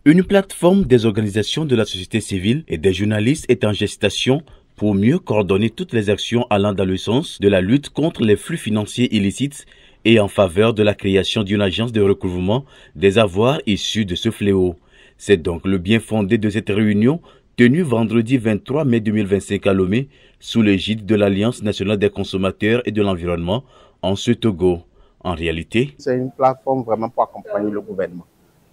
Une plateforme des organisations de la société civile et des journalistes est en gestation pour mieux coordonner toutes les actions allant dans le sens de la lutte contre les flux financiers illicites et en faveur de la création d'une agence de recouvrement des avoirs issus de ce fléau. C'est donc le bien fondé de cette réunion tenue vendredi 23 mai 2025 à Lomé sous l'égide de l'Alliance nationale des consommateurs et de l'environnement en ce Togo. En réalité, c'est une plateforme vraiment pour accompagner le gouvernement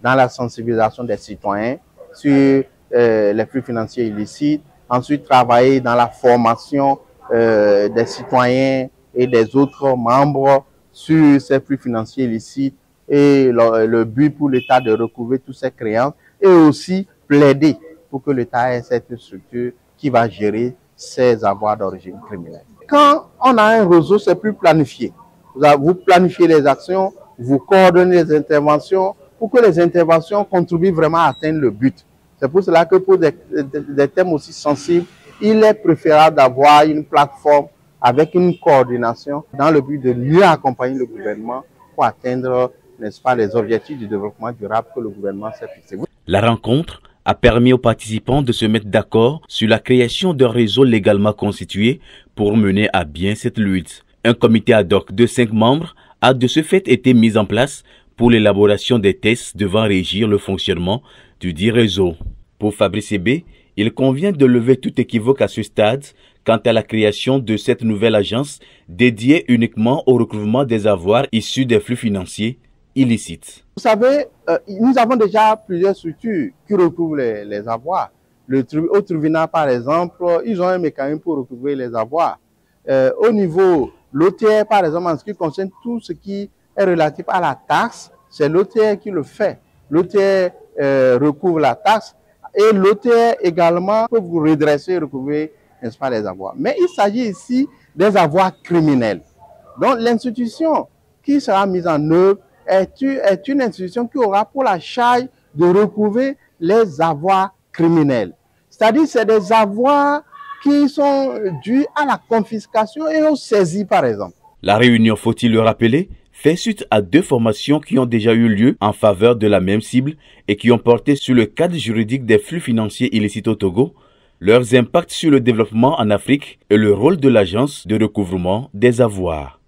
dans la sensibilisation des citoyens sur les flux financiers illicites, ensuite travailler dans la formation des citoyens et des autres membres sur ces flux financiers illicites et le but pour l'État de recouvrer toutes ces créances et aussi plaider pour que l'État ait cette structure qui va gérer ces avoirs d'origine criminelle. Quand on a un réseau, c'est plus planifié. Vous planifiez les actions, vous coordonnez les interventions pour que les interventions contribuent vraiment à atteindre le but. C'est pour cela que pour des thèmes aussi sensibles, il est préférable d'avoir une plateforme avec une coordination dans le but de mieux accompagner le gouvernement pour atteindre, n'est-ce pas, les objectifs du développement durable que le gouvernement s'est fixé. La rencontre a permis aux participants de se mettre d'accord sur la création d'un réseau légalement constitué pour mener à bien cette lutte. Un comité ad hoc de 5 membres a de ce fait été mis en place pour l'élaboration des tests devant régir le fonctionnement du dit réseau. Pour Fabrice Ebé, il convient de lever tout équivoque à ce stade quant à la création de cette nouvelle agence dédiée uniquement au recouvrement des avoirs issus des flux financiers illicites. Vous savez, nous avons déjà plusieurs structures qui recouvrent les avoirs. Au tribunal, par exemple, ils ont un mécanisme pour recouvrer les avoirs. Au niveau l'OTR, par exemple, en ce qui concerne tout ce qui est relatif à la taxe, c'est l'OTR qui le fait. L'OTR recouvre la taxe et l'OTR également peut vous redresser et recouvrer, n'est-ce pas, les avoirs. Mais il s'agit ici des avoirs criminels. Donc l'institution qui sera mise en œuvre est une institution qui aura pour la charge de recouvrer les avoirs criminels. C'est-à-dire c'est des avoirs qui sont dus à la confiscation et aux saisies, par exemple. La réunion, faut-il le rappeler, fait suite à 2 formations qui ont déjà eu lieu en faveur de la même cible et qui ont porté sur le cadre juridique des flux financiers illicites au Togo, leurs impacts sur le développement en Afrique et le rôle de l'agence de recouvrement des avoirs.